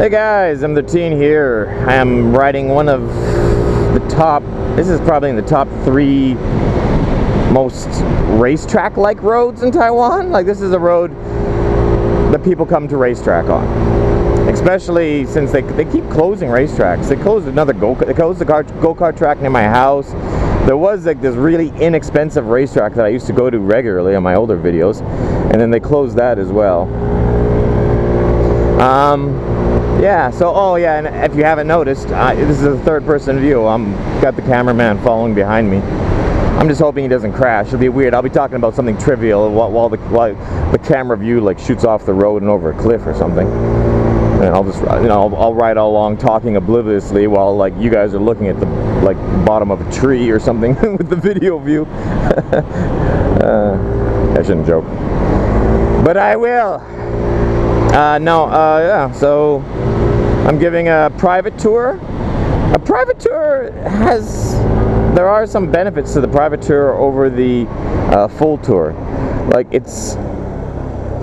Hey guys, M13 here. I am riding one of the top, this is probably in the top 3 most racetrack-like roads in Taiwan. Like, this is a road that people come to racetrack on. Especially since they keep closing racetracks. They closed the go-kart track near my house. There was like this really inexpensive racetrack that I used to go to regularly on my older videos, and then they closed that as well. Yeah, so, oh yeah, and if you haven't noticed, this is a third-person view. Got the cameraman following behind me. I'm just hoping he doesn't crash. It'll be weird. I'll be talking about something trivial while the camera view like shoots off the road and over a cliff or something. And I'll just, I'll ride all along talking obliviously while like you guys are looking at the like bottom of a tree or something with the video view. I shouldn't joke, but I will. Yeah, so I'm giving a private tour. A private tour there are some benefits to the private tour over the full tour. Like, it's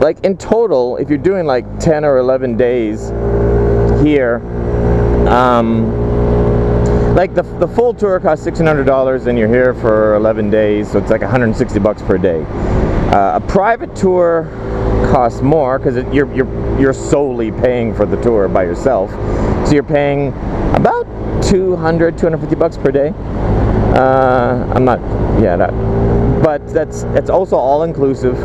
like in total, if you're doing like 10 or 11 days here, like the full tour costs $1,600 and you're here for 11 days, so it's like $160 per day. A private tour costs more because you're solely paying for the tour by yourself, so you're paying about $250 per day. I'm not, yeah, but it's also all inclusive,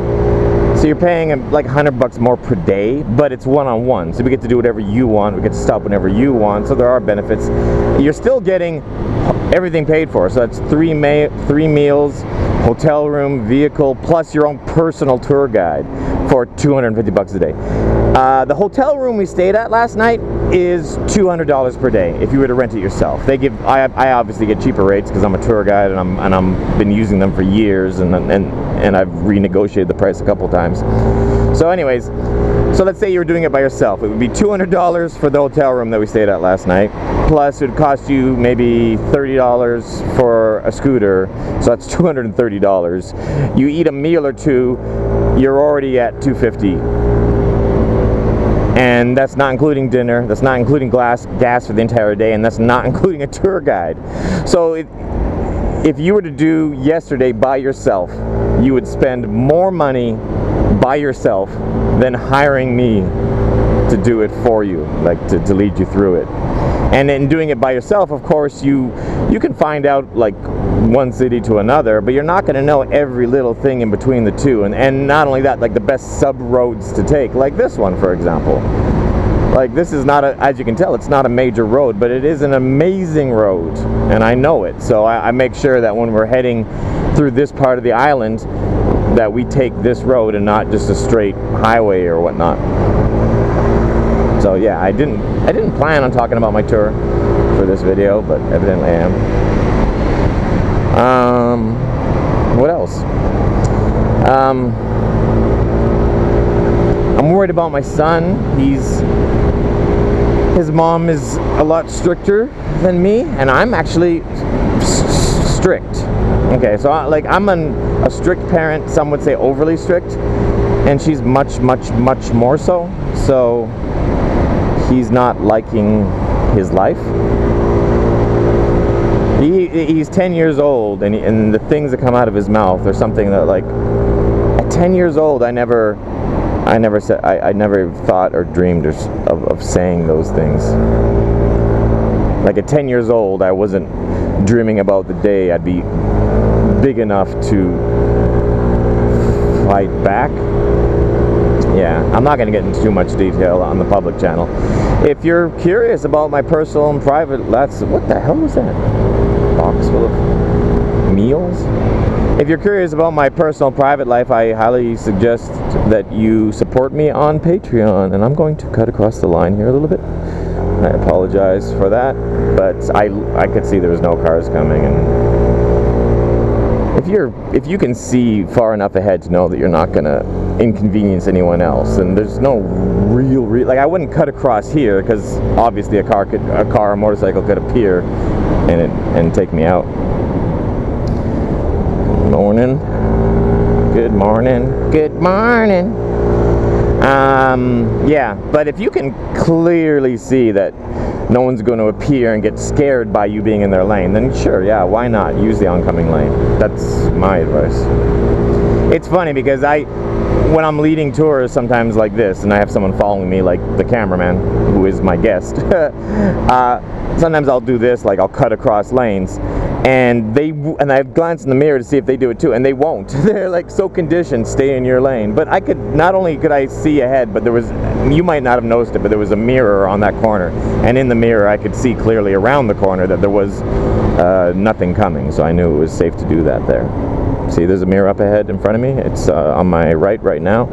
so you're paying like $100 more per day, but it's one-on-one, so we get to do whatever you want, we get to stop whenever you want, so there are benefits. You're still getting everything paid for, so that's three meals, hotel room, vehicle, plus your own personal tour guide for $250 a day. The hotel room we stayed at last night is $200 per day if you were to rent it yourself. They give, I obviously get cheaper rates because I'm a tour guide and I'm been using them for years, and I've renegotiated the price a couple times. So anyways, so let's say you were doing it by yourself. It would be $200 for the hotel room that we stayed at last night. Plus it would cost you maybe $30 for a scooter, so that's $230. You eat a meal or two, you're already at $250. And that's not including dinner, that's not including gas for the entire day, and that's not including a tour guide. So if you were to do yesterday by yourself, you would spend more money by yourself than hiring me to do it for you, like to lead you through it. And in doing it by yourself, of course, you can find out like one city to another, but you're not going to know every little thing in between the two. And not only that, like the best sub roads to take, like this one, for example. Like, this is not as you can tell, it's not a major road, but it is an amazing road, and I know it. So I make sure that when we're heading through this part of the island, that we take this road and not just a straight highway or whatnot. So yeah, I didn't plan on talking about my tour for this video, but evidently I am. What else? I'm worried about my son. His mom is a lot stricter than me, and I'm actually strict. Okay, so I'm a strict parent. Some would say overly strict, and she's much more so. So he's not liking his life. He's 10 years old, and the things that come out of his mouth are something that, like, at 10 years old, I never thought or dreamed of saying those things. Like, at 10 years old, I wasn't dreaming about the day I'd be big enough to fight back. Yeah, I'm not going to get into too much detail on the public channel. If you're curious about my personal and private, what the hell was that? Box full of meals? If you're curious about my personal private life, I highly suggest that you support me on Patreon. And I'm going to cut across the line here a little bit. I apologize for that, but I could see there was no cars coming, and if you can see far enough ahead to know that you're not gonna inconvenience anyone else, and there's no real like, I wouldn't cut across here because obviously a car or motorcycle could appear and take me out. Morning. Good morning. Good morning. Yeah, but if you can clearly see that no one's going to appear and get scared by you being in their lane, then sure, yeah, why not use the oncoming lane? That's my advice. It's funny because when I'm leading tours sometimes like this, and I have someone following me, like the cameraman, who is my guest, sometimes I'll do this, like I'll cut across lanes, and I glance in the mirror to see if they do it too, and they won't. They're like so conditioned, stay in your lane. But not only could I see ahead, but you might not have noticed it, but there was a mirror on that corner, and in the mirror I could see clearly around the corner that there was nothing coming, so I knew it was safe to do that there. See, there's a mirror up ahead in front of me. It's on my right now,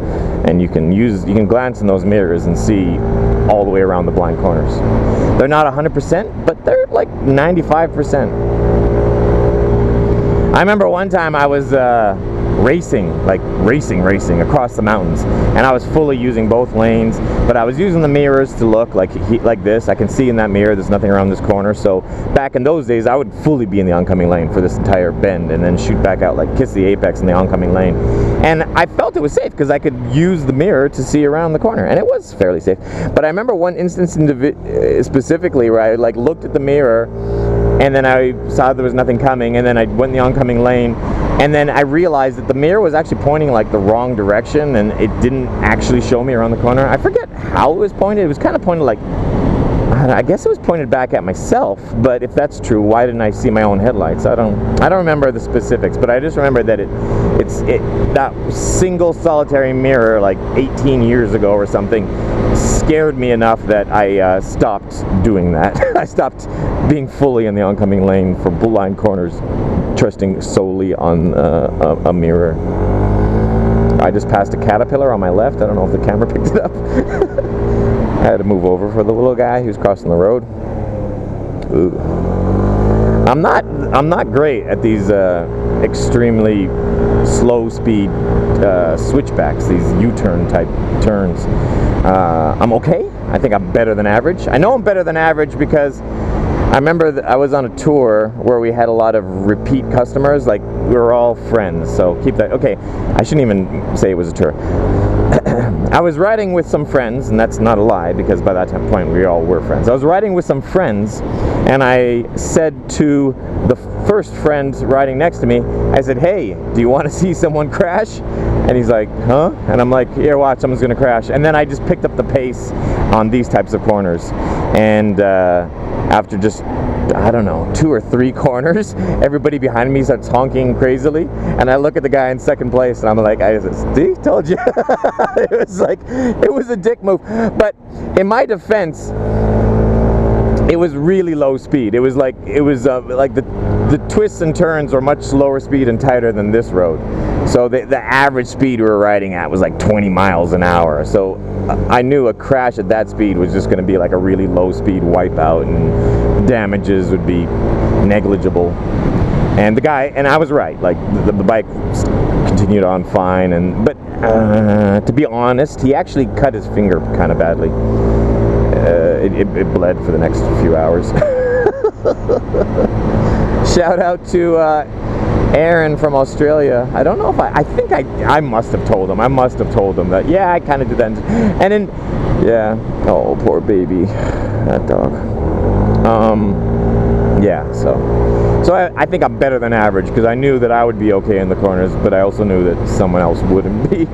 and you can glance in those mirrors and see all the way around the blind corners. They're not 100%, but they're like 95%. I remember one time I was racing across the mountains, and I was fully using both lanes, but I was using the mirrors to look like this. I can see in that mirror there's nothing around this corner. So back in those days I would fully be in the oncoming lane for this entire bend and then shoot back out, like kiss the apex in the oncoming lane, and I felt it was safe because I could use the mirror to see around the corner, and it was fairly safe. But I remember one instance specifically where I like looked at the mirror, and then I saw there was nothing coming, and then I went in the oncoming lane, and then I realized that the mirror was actually pointing like the wrong direction, and it didn't actually show me around the corner. I forget how it was pointed. It was kind of pointed like, I guess it was pointed back at myself, but if that's true, why didn't I see my own headlights? I don't remember the specifics, but I just remember that that single solitary mirror like 18 years ago or something scared me enough that I stopped doing that. I stopped being fully in the oncoming lane for blind corners, trusting solely on a mirror. I just passed a caterpillar on my left. I don't know if the camera picked it up. I had to move over for the little guy who's crossing the road. Ooh. I'm not great at these extremely slow speed switchbacks, these U-turn type turns. I'm okay. I think I'm better than average. I know I'm better than average because I remember that I was on a tour where we had a lot of repeat customers. Like, we were all friends, so keep that. Okay, I shouldn't even say it was a tour. I was riding with some friends, and that's not a lie because by that point we all were friends. I was riding with some friends, and I said to the first friend riding next to me, I said, "Hey, do you want to see someone crash?" And he's like, "Huh?" And I'm like, "Here, watch, someone's gonna crash." And then I just picked up the pace on these types of corners, and after just, I don't know, 2 or 3 corners, everybody behind me starts honking crazily, and I look at the guy in second place, and I'm like, "See, told you." It was a dick move. But in my defense, it was really low speed. It was like the twists and turns are much slower speed and tighter than this road. So the average speed we were riding at was like 20 miles an hour. So I knew a crash at that speed was just going to be like a really low speed wipeout, and damages would be negligible. And the guy, and I was right, like the bike continued on fine, but to be honest, he actually cut his finger kind of badly. It bled for the next few hours. Shout out to Aaron from Australia. I don't know if I think I must have told him. I must have told him that, yeah, I kind of did that. And then, yeah, oh, poor baby, that dog. Yeah, so I think I'm better than average because I knew that I would be okay in the corners, but I also knew that someone else wouldn't be.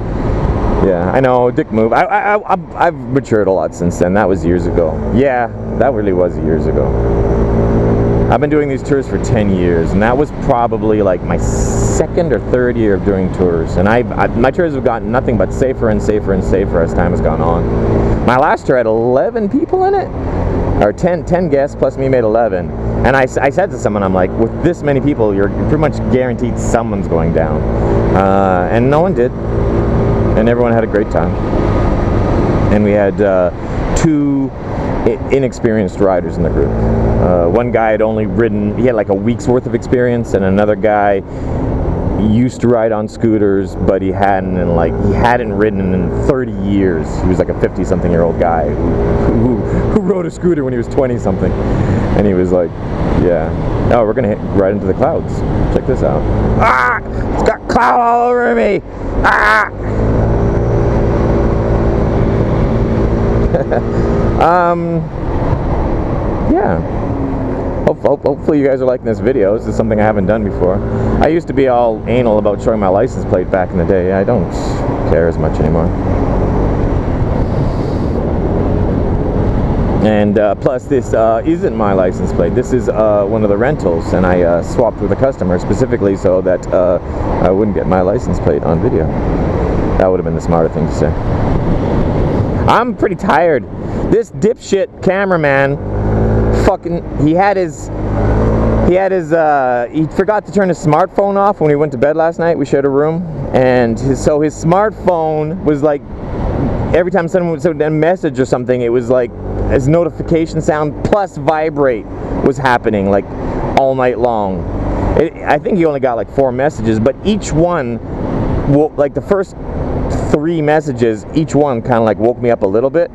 Yeah, I know, dick move. I've matured a lot since then. That was years ago. Yeah, that really was years ago. I've been doing these tours for 10 years, and that was probably like my second or third year of doing tours. And my tours have gotten nothing but safer and safer and safer as time has gone on. My last tour had 11 people in it, or 10 guests plus me made 11. And I said to someone, I'm like, with this many people, you're pretty much guaranteed someone's going down. And no one did. And everyone had a great time. And we had 2 inexperienced riders in the group. One guy had only ridden, he had like a week's worth of experience, and another guy used to ride on scooters, but he hadn't ridden in 30 years. He was like a 50-something-year-old guy who rode a scooter when he was 20-something. And he was like, yeah, oh, we're gonna ride into the clouds. Check this out. Ah! It's got cloud all over me! Ah! Yeah. Hopefully you guys are liking this video. This is something I haven't done before. I used to be all anal about showing my license plate back in the day. I don't care as much anymore. And plus, this isn't my license plate. This is one of the rentals, and I swapped with a customer specifically so that I wouldn't get my license plate on video. That would have been the smarter thing to say. I'm pretty tired. This dipshit cameraman, fucking, he forgot to turn his smartphone off when he went to bed last night. We shared a room, and so his smartphone was like, every time someone sent a message or something, it was like his notification sound plus vibrate was happening like all night long. I think he only got like 4 messages, but each one, like the first 3 messages, each one kind of like woke me up a little bit.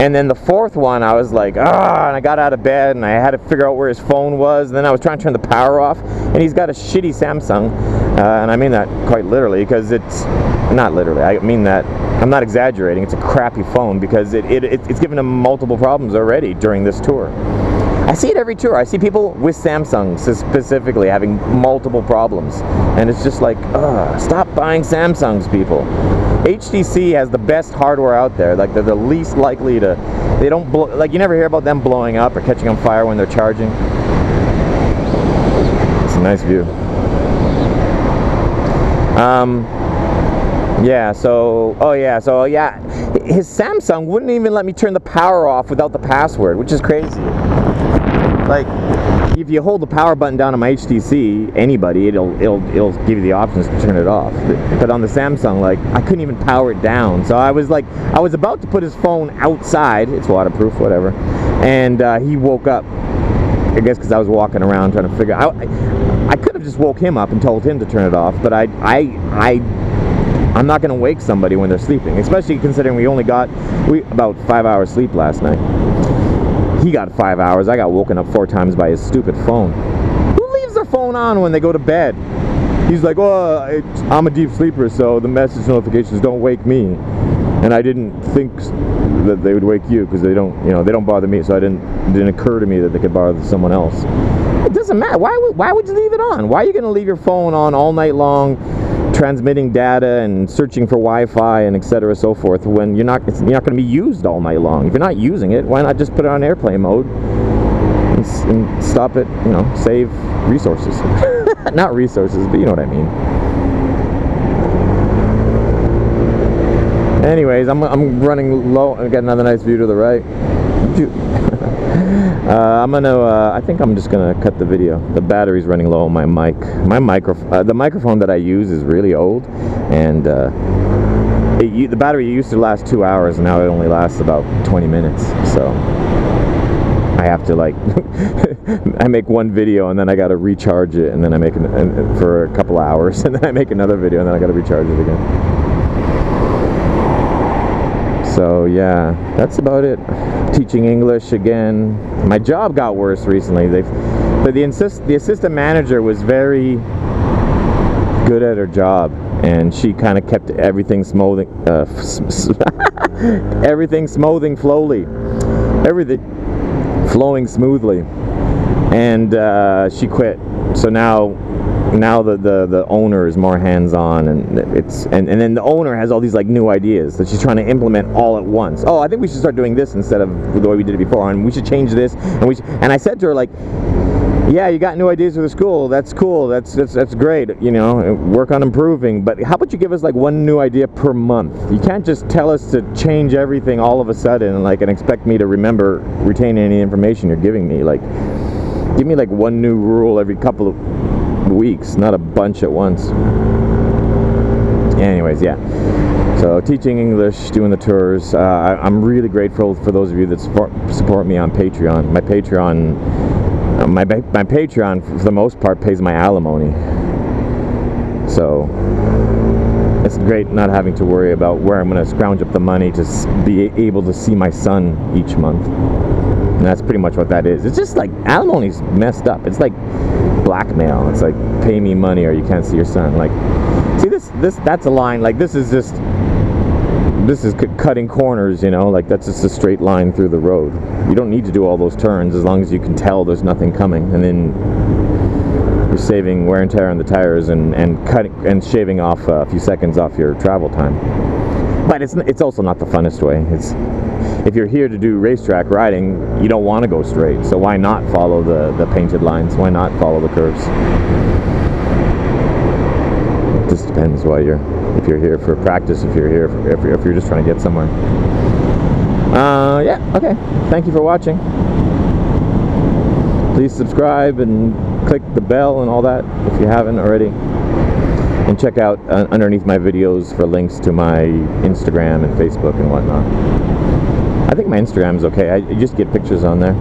And then the 4th one, I was like, and I got out of bed and I had to figure out where his phone was. And then I was trying to turn the power off, and he's got a shitty Samsung, and I mean that quite literally, because it's not literally. I mean that. I'm not exaggerating. It's a crappy phone because it's given him multiple problems already during this tour. I see it every tour. I see people with Samsungs specifically having multiple problems, and it's just like, stop buying Samsungs, people. HTC has the best hardware out there. Like, they're the least likely to, they don't blow, like, you never hear about them blowing up or catching on fire when they're charging. It's a nice view. His Samsung wouldn't even let me turn the power off without the password, which is crazy. Like, if you hold the power button down on my HTC, anybody, it'll give you the options to turn it off. But on the Samsung, like, I couldn't even power it down. So I was about to put his phone outside. It's waterproof, whatever. And he woke up. I guess because I was walking around trying to figure out. I could have just woke him up and told him to turn it off, but I'm not going to wake somebody when they're sleeping, especially considering we only got about 5 hours sleep last night. He got 5 hours. I got woken up 4 times by his stupid phone. Who leaves their phone on when they go to bed? He's like, I'm a deep sleeper, so the message notifications don't wake me. And I didn't think that they would wake you because they don't bother me. So it didn't occur to me that they could bother someone else. It doesn't matter. Why would you leave it on? Why are you going to leave your phone on all night long, transmitting data and searching for Wi-Fi and etc. so forth, when it's not going to be used all night long? If you're not using it, why not just put it on airplane mode and stop it? Save resources. Not resources, but you know what I mean. Anyways, I'm running low. I got another nice view to the right. I think I'm just gonna cut the video. The battery's running low on my mic. The microphone that I use is really old, and the battery used to last 2 hours, and now it only lasts about 20 minutes. So I have to I make one video and then I gotta recharge it, and then I make for a couple hours, and then I make another video and then I gotta recharge it again. So yeah, that's about it. Teaching English again. My job got worse recently. The assistant manager was very good at her job, and she kind of kept everything smoothing flowing smoothly, and she quit. So now the owner is more hands-on, and then the owner has all these new ideas that she's trying to implement all at once. Oh, I think we should start doing this instead of the way we did it before, and we should change this, and I said to her, yeah, you got new ideas for the school, that's cool, that's great, work on improving, but how about you give us one new idea per month? You can't just tell us to change everything all of a sudden and expect me to retain any information you're giving me. Give me one new rule every couple of weeks, not a bunch at once. Anyways, yeah, so teaching English, doing the tours. I'm really grateful for those of you that support me on Patreon. My Patreon for the most part pays my alimony, so it's great not having to worry about where I'm going to scrounge up the money to be able to see my son each month. And that's pretty much what that is. It's just alimony's messed up. It's blackmail. It's pay me money or you can't see your son. See, that's a line. This is just this is cutting corners, you know, like that's just a straight line through the road. You don't need to do all those turns as long as you can tell there's nothing coming, and then you're saving wear and tear on the tires and cutting and shaving off a few seconds off your travel time. But it's also not the funnest way. If you're here to do racetrack riding, you don't want to go straight, so why not follow the painted lines? Why not follow the curves? It just depends if you're here for practice, if you're here if you're just trying to get somewhere. Yeah, okay. Thank you for watching. Please subscribe and click the bell and all that if you haven't already. And check out underneath my videos for links to my Instagram and Facebook and whatnot. I think my Instagram's okay. I just get pictures on there.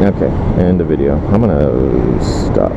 Okay, end the video. I'm gonna stop.